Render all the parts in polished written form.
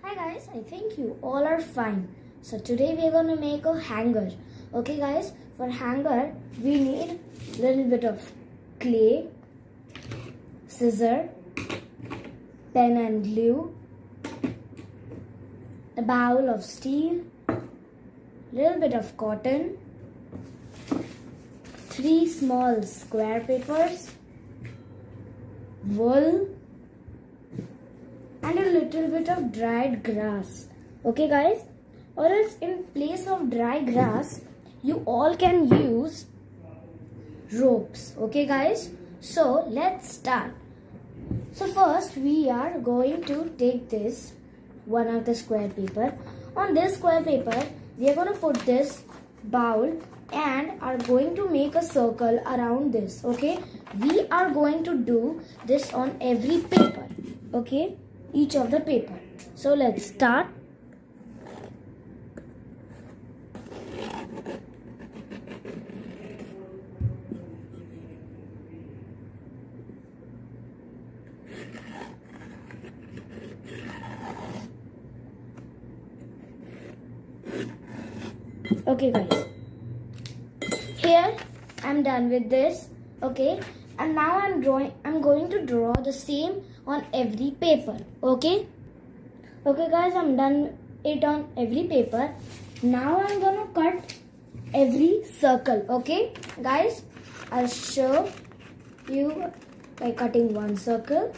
Hi guys, I think you all are fine. So today we are going to make a hanger. Okay guys, for hanger we need little bit of clay, scissor, pen and glue, a bowl of steel, little bit of cotton, 3 small square papers, wool, and a little bit of dried grass. Okay guys, or else in place of dry grass you all can use ropes. Okay guys, so let's start. So first we are going to take this one of the square paper. On this square paper we are going to put this bowl and are going to make a circle around this. Okay, we are going to do this on every paper. Okay, each of the paper. So let's start. Okay guys, here I'm done with this. Okay, and now I'm going to draw the same on every paper. Okay guys, I'm done it on every paper. Now I'm gonna cut every circle. Okay guys, I'll show you by cutting one circle.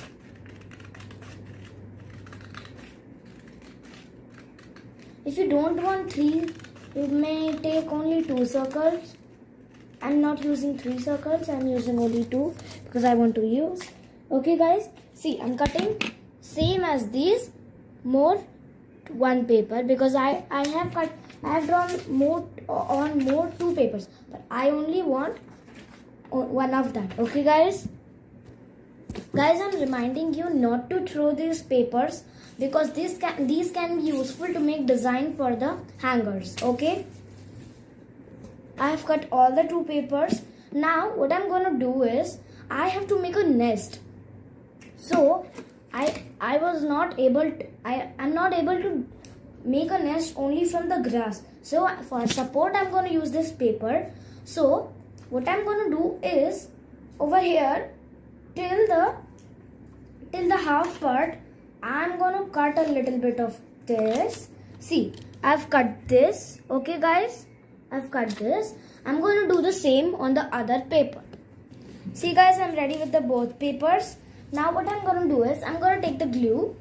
If you don't want 3, you may take only 2 circles. I'm not using 3 circles, I'm using only 2 because I want to use. Okay guys, see, I'm cutting same as these, more one paper, because I have drawn more on more 2 papers, but I only want one of that. Okay guys, I'm reminding you not to throw these papers because these can be useful to make design for the hangers. Okay, I have cut all the 2 papers. Now what I'm going to do is I have to make a nest. So I was not able to, I'm not able to make a nest only from the grass. So for support I'm going to use this paper. So what I'm going to do is over here till the half part I'm going to cut a little bit of this. See, I've cut this. Okay guys, I've cut this. I'm going to do the same on the other paper. See guys, I'm ready with the both papers. Now what I'm going to do is I'm going to take the glue,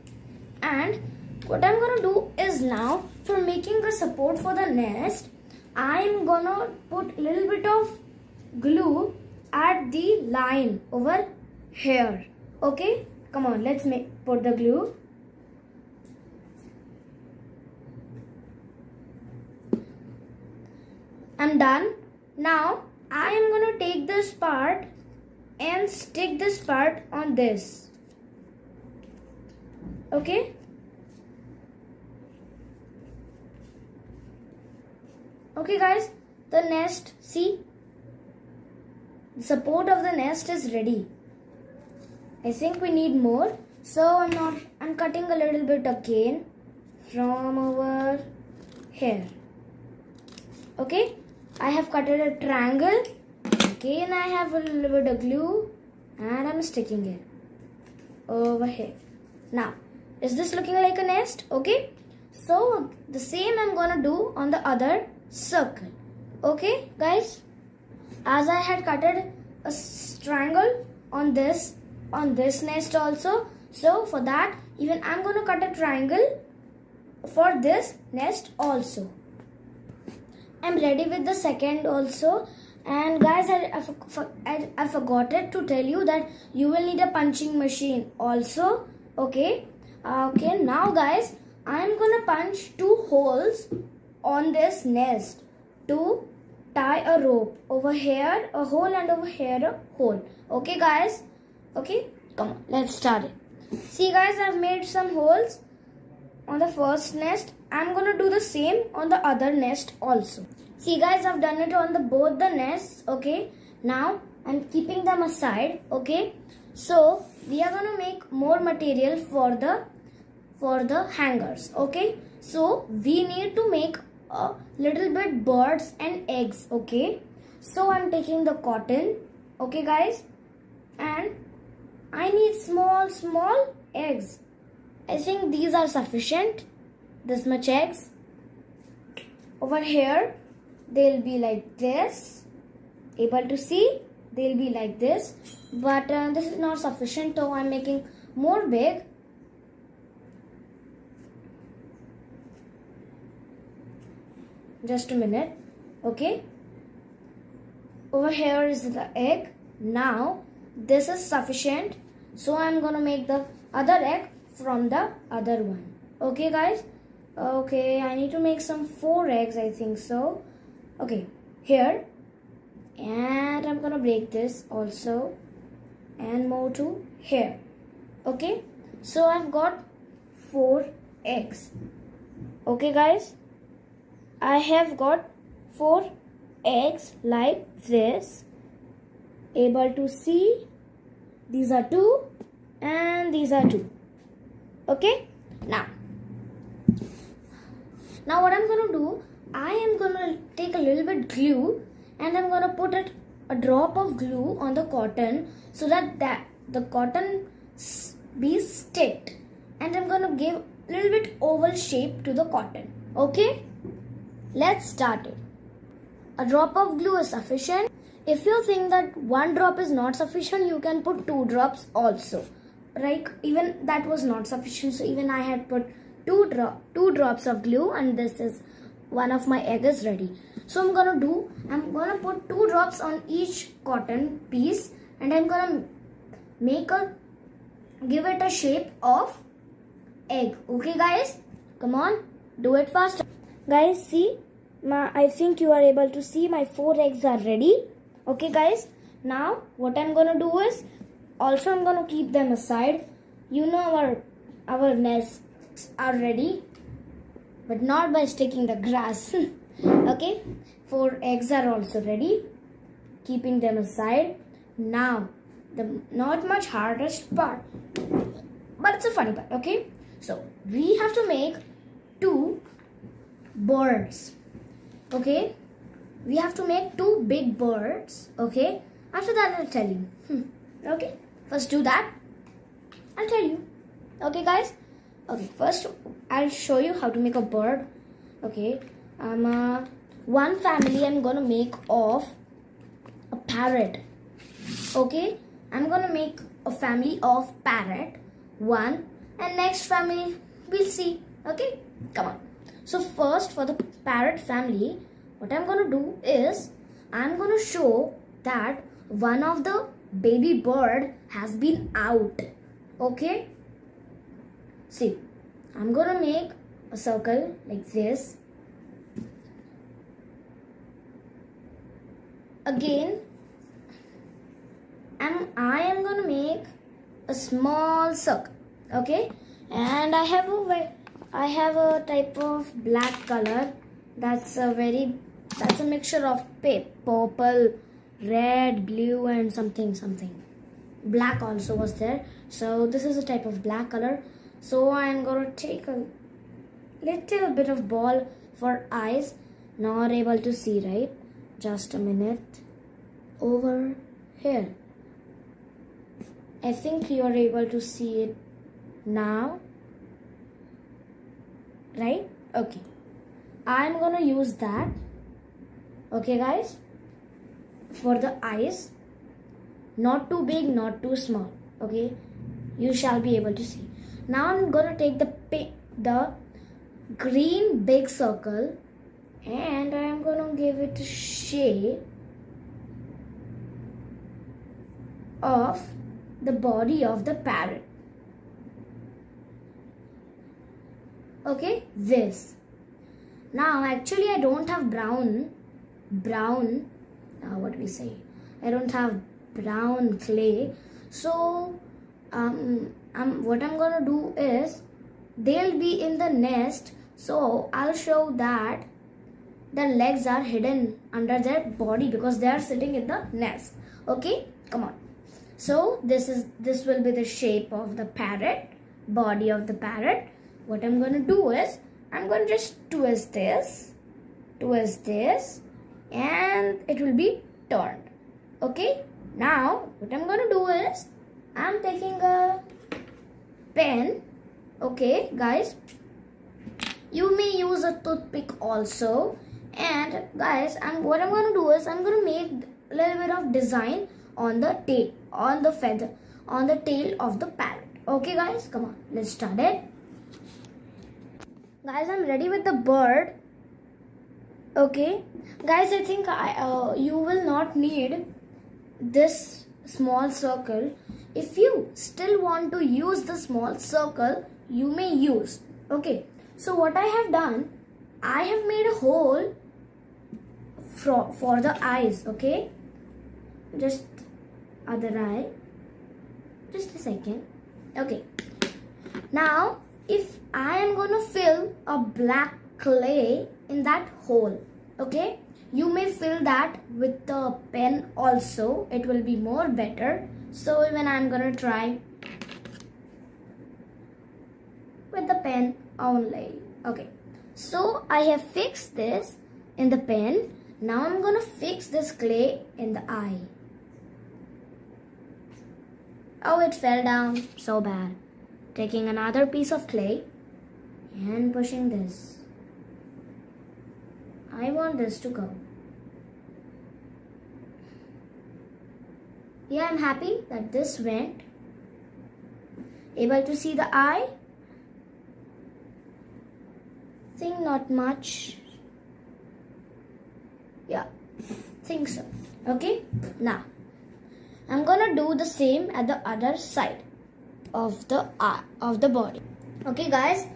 and what I'm going to do is now for making a support for the nest, I'm going to put a little bit of glue at the line over here. Okay, come on, let's put the glue. I'm done. Now I am going to take this part and stick this part on this. Okay, guys, the nest, see, the support of the nest is ready. I think we need more, so I'm cutting a little bit again from over here. Okay, I have cut a triangle. Again I have a little bit of glue and I'm sticking it over here. Now, is this looking like a nest? Okay, so the same I'm gonna do on the other circle. Okay guys, as I had cut a triangle on this nest also, so for that even I'm gonna cut a triangle for this nest also. I'm ready with the second also. And guys, I forgot it to tell you that you will need a punching machine also. Okay, now guys, I'm gonna punch 2 holes on this nest to tie a rope. Over here a hole and over here a hole. Okay guys, okay, come on, let's start it. See guys, I've made some holes on the first nest. I'm gonna do the same on the other nest also. See guys, I've done it on both the nests. Okay, now I'm keeping them aside. Okay, so we are gonna make more material for for the hangers. Okay, so we need to make a little bit birds and eggs. Okay, so I'm taking the cotton. Okay guys, and I need small eggs. I think these are sufficient, this much eggs. Over here they'll be like this, able to see, they'll be like this, but this is not sufficient, so I'm making more big. Just a minute. Okay, over here is the egg. Now this is sufficient, so I'm gonna make the other egg from the other one. Okay guys, okay, I need to make some 4 eggs, I think so. Okay, here, and I'm gonna break this also and move to here. Okay, so I've got 4 eggs. Okay guys, I have got 4 eggs like this, able to see. These are 2 and these are 2. Okay, now what I'm gonna do, I am gonna take a little bit glue and I'm gonna put a drop of glue on the cotton so that the cotton be sticked, and I'm gonna give a little bit oval shape to the cotton. Okay, let's start it. A drop of glue is sufficient. If you think that 1 drop is not sufficient, you can put 2 drops also. Like even that was not sufficient, so even I had put 2 drops of glue, and this is one of my egg is ready. So I'm gonna put 2 drops on each cotton piece, and I'm gonna give it a shape of egg. Okay guys, come on, do it fast. Guys, see, I think you are able to see my 4 eggs are ready. Okay guys, now what I'm gonna do is, also I'm gonna keep them aside. You know our nests are ready, but not by sticking the grass. Okay, 4 eggs are also ready, keeping them aside. Now the not much hardest part, but it's a funny part. Okay, so we have to make 2 birds. Okay, we have to make 2 big birds. Okay, after that I'll tell you. Okay, first do that, I'll tell you. Okay guys, okay, first I'll show you how to make a bird. Okay, one family I'm gonna make of a parrot. Okay, I'm gonna make a family of parrot 1, and next family we'll see. Okay, come on. So first, for the parrot family, what I'm gonna do is, I'm gonna show that one of the baby bird has been out. Okay, see, I'm gonna make a circle like this. Again, I am gonna make a small circle. Okay, and I have a type of black color. That's a mixture of purple, red, blue, and something. Black also was there. So this is a type of black color. So I'm gonna take a little bit of ball for eyes. Not able to see, right? Just a minute. Over here. I think you are able to see it now. Right? Okay. I'm gonna use that. Okay guys, for the eyes, not too big, not too small. Okay, you shall be able to see. Now I'm gonna take the green big circle, and I'm gonna give it a shape of the body of the parrot. Okay, this. Now actually I don't have what we say, I don't have brown clay, so what I'm gonna do is, they'll be in the nest, so I'll show that their legs are hidden under their body because they are sitting in the nest. Okay, come on. So this will be the shape of the parrot, body of the parrot. what I'm gonna do is I'm gonna just twist this, and it will be turned. Okay, now what I'm gonna do is I'm taking a pen. Okay, guys, you may use a toothpick also. And guys, what I'm gonna do is I'm gonna make a little bit of design on the tail, on the feather, on the tail of the parrot. Okay, guys, come on, let's start it. Guys, I'm ready with the bird. Okay, guys, I think you will not need this small circle. If you still want to use the small circle, you may use. Okay, so what I have done, I have made a hole for the eyes. Okay, just other eye, just a second. Okay, now if I am gonna fill a black clay in that hole, okay, you may fill that with the pen also, it will be more better. So even I'm gonna try with the pen only. Okay, so I have fixed this in the pen. Now I'm gonna fix this clay in the eye. Oh, it fell down, so bad. Taking another piece of clay and pushing this. I want this to go. Yeah, I'm happy that this went. Able to see the eye? Think not much. Yeah, think so. Okay, now I'm gonna do the same at the other side of the eye, of the body. Okay, guys,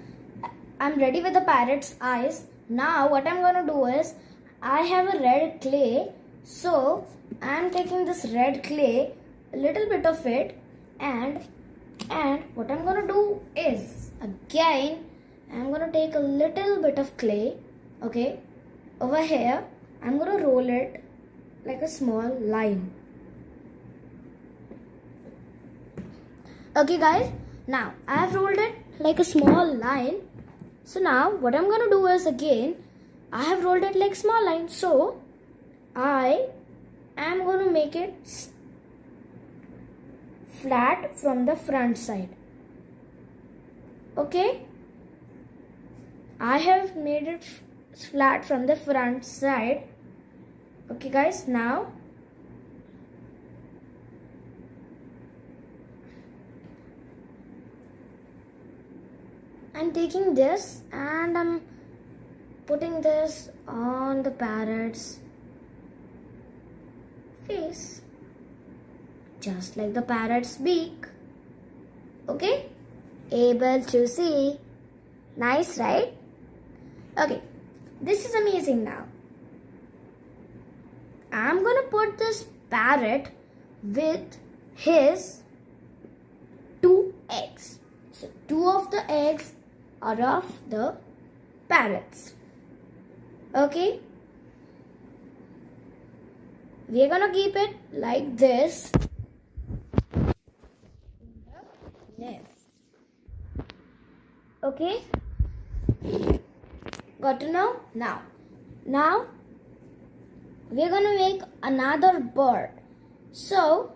I'm ready with the parrot's eyes. Now what I'm gonna do is I have a red clay, so I'm taking this red clay, a little bit of it, and what I'm gonna do is again I'm gonna take a little bit of clay. Okay, over here I'm gonna roll it like a small line. Okay, guys, now I have rolled it like a small line. So now what I'm gonna do is again I have rolled it like small line, so I am gonna make it flat from the front side. Okay, I have made it flat from the front side. Okay, guys, now I'm taking this and I'm putting this on the parrot's face, just like the parrot's beak. Okay, able to see. Nice, right? Okay, this is amazing. Now I'm gonna put this parrot with his 2 eggs. So 2 of the eggs are of the parrots. Okay, we are gonna keep it like this in the nest. Okay, got to know? Now we're gonna make another bird. So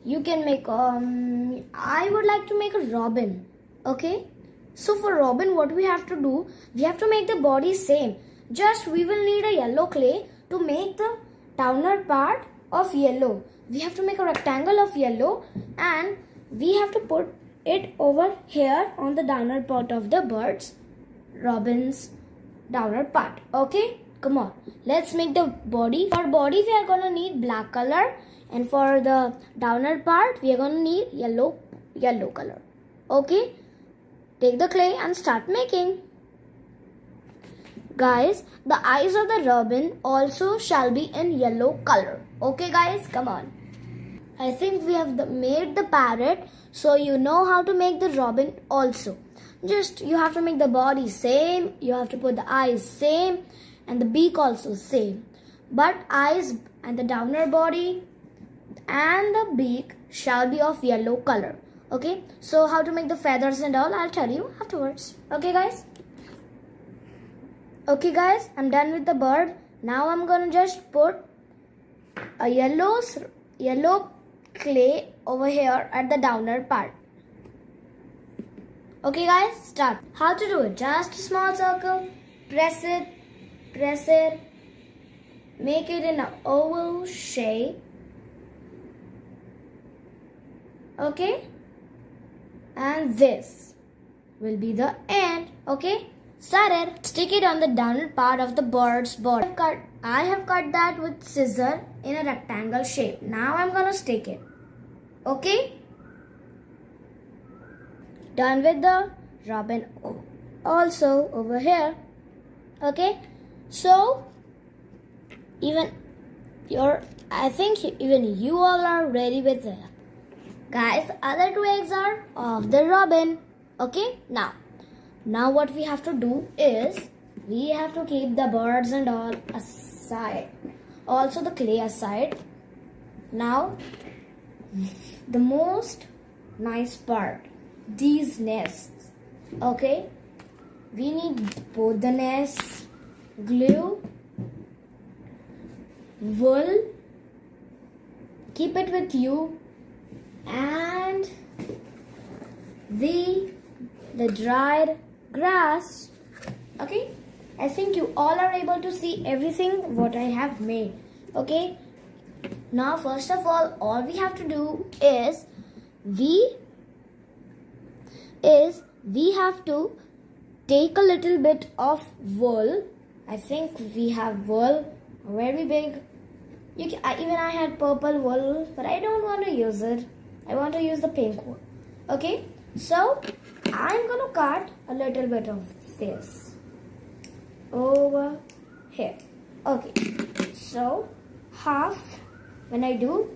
you can make I would like to make a robin. Okay, so for robin, what we have to do, we have to make the body same. Just we will need a yellow clay to make the downer part of yellow. We have to make a rectangle of yellow and we have to put it over here on the downer part of the bird's, robin's downer part. Okay, come on, let's make the body. For body we are gonna need black color, and for the downer part we are gonna need yellow color. Okay, take the clay and start making. Guys, the eyes of the robin also shall be in yellow color. Okay, guys, come on. I think we have made the parrot, so you know how to make the robin also. Just you have to make the body same, you have to put the eyes same, and the beak also same. But eyes and the downer body and the beak shall be of yellow color. Okay, so how to make the feathers and all, I'll tell you afterwards. Okay guys, I'm done with the bird. Now I'm gonna just put a yellow clay over here at the downer part. Okay guys, start. How to do it? Just a small circle, press it, make it in an oval shape. Okay, and this will be the end. Okay, started. Stick it on the downer part of the bird's body. I have cut that with scissor in a rectangle shape. Now I'm gonna stick it. Okay, done with the robin also over here. Okay, so I think even you all are ready with it. Guys, the other two eggs are of the robin. Okay, now what we have to do is we have to keep the birds and all aside, also the clay aside. Now the most nice part, these nests. Okay, we need both the nests, glue, wool, keep it with you, and the dried grass. Okay, I think you all are able to see everything what I have made. Okay, now first of all we have to do is we have to take a little bit of wool. I think we have wool very big. Even I had purple wool, but I don't want to use it. I want to use the pink wool. Okay, so I'm gonna cut a little bit of this over here. Okay, so half, when I do,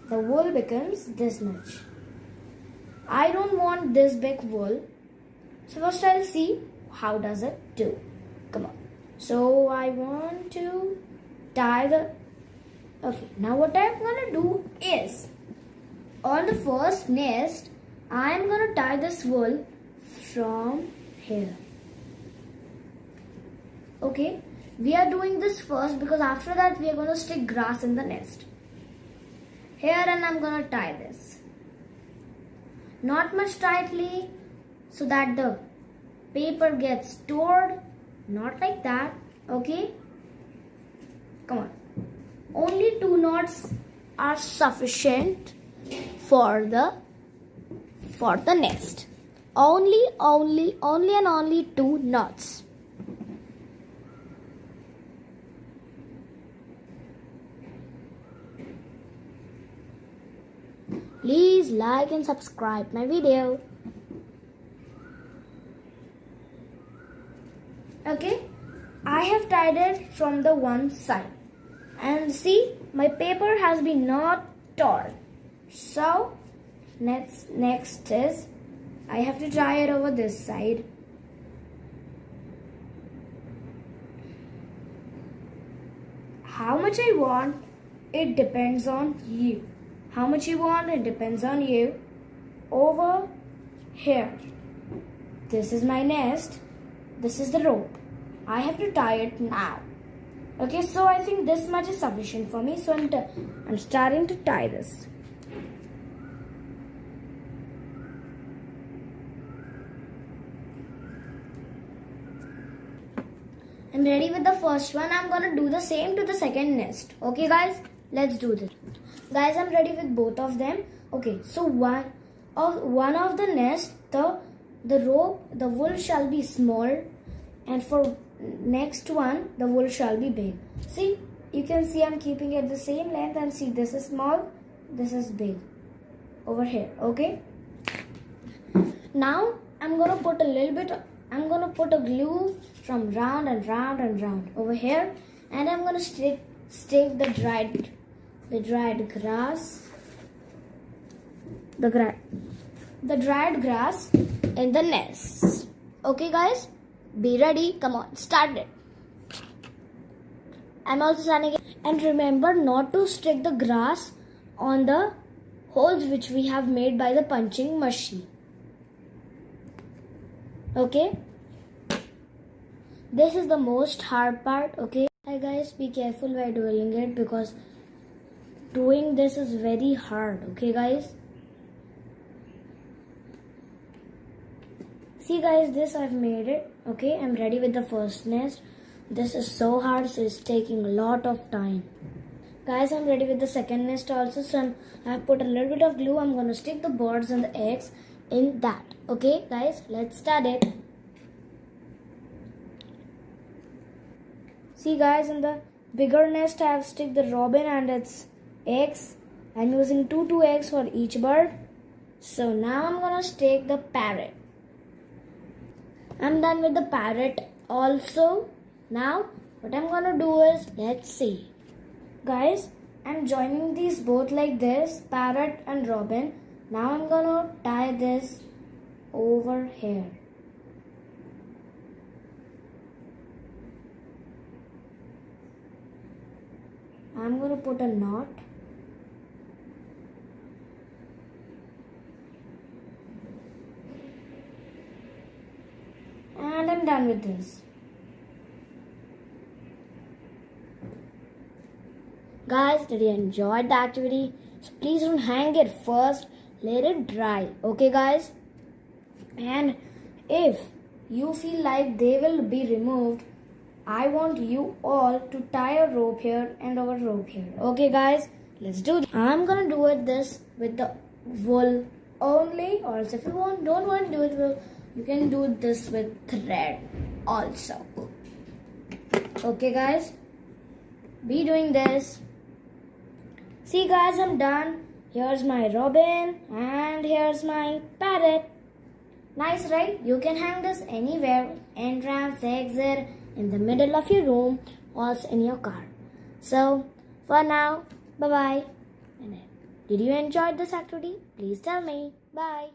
the wool becomes this much. I don't want this big wool, so first I'll see how does it do. Come on. So I want to tie the. Okay, now what I'm gonna do is, on the first nest, I'm gonna tie this wool from here. Okay, we are doing this first because after that we are gonna stick grass in the nest. Here, and I'm gonna tie this. Not much tightly so that the paper gets stored. Not like that. Okay, come on. Only 2 knots are sufficient for the nest. Only and only 2 knots. Please like and subscribe my video. Okay, I have tied it from the one side. And see, my paper has been not torn. So next is I have to tie it over this side. How much I want, it depends on you. How much you want, it depends on you. Over here, this is my nest. This is the rope. I have to tie it now. Okay, so I think this much is sufficient for me. So I'm starting to tie this. I'm ready with the first one. I'm gonna do the same to the second nest. Okay guys, let's do this. Guys, I'm ready with both of them. Okay, so one of the nest, the wool shall be small, and for next one the wool shall be big. See, you can see I'm keeping it the same length, and see, this is small, this is big over here. Okay, now I'm gonna put a glue from round and round and round over here, and I'm gonna stick the dried grass, the dried grass in the nests. Okay guys, be ready. Come on, start it. I'm also standing, and remember not to stick the grass on the holes which we have made by the punching machine. Okay, this is the most hard part. Okay, hi guys, be careful while doing it because doing this is very hard. Okay guys, see guys, this I've made it. Okay, I'm ready with the first nest. This is so hard, so it's taking a lot of time. Guys, I'm ready with the second nest also. So I've put a little bit of glue. I'm gonna stick the birds and the eggs in that. Okay guys, let's start it. See guys, in the bigger nest I have stick the robin and its eggs. I'm using two eggs for each bird. So now I'm gonna stick the parrot. I'm done with the parrot also. Now what I'm gonna do is, let's see. Guys, I'm joining these both like this, parrot and robin. Now I'm gonna tie this over here. I'm gonna put a knot. And I'm done with this. Guys, did you enjoy the activity? So please don't hang it first. Let it dry. Okay guys? And if you feel like they will be removed, I want you all to tie a rope here and a rope here. Okay guys? Let's do this. I'm gonna do it this with the wool only. Or else if you don't want to do it with, you can do this with thread also. Okay guys? Be doing this. See guys, I'm done. Here's my robin and here's my parrot. Nice, right? You can hang this anywhere, entrance, exit, in the middle of your room, or in your car. So, for now, bye-bye. Did you enjoy this activity? Please tell me. Bye.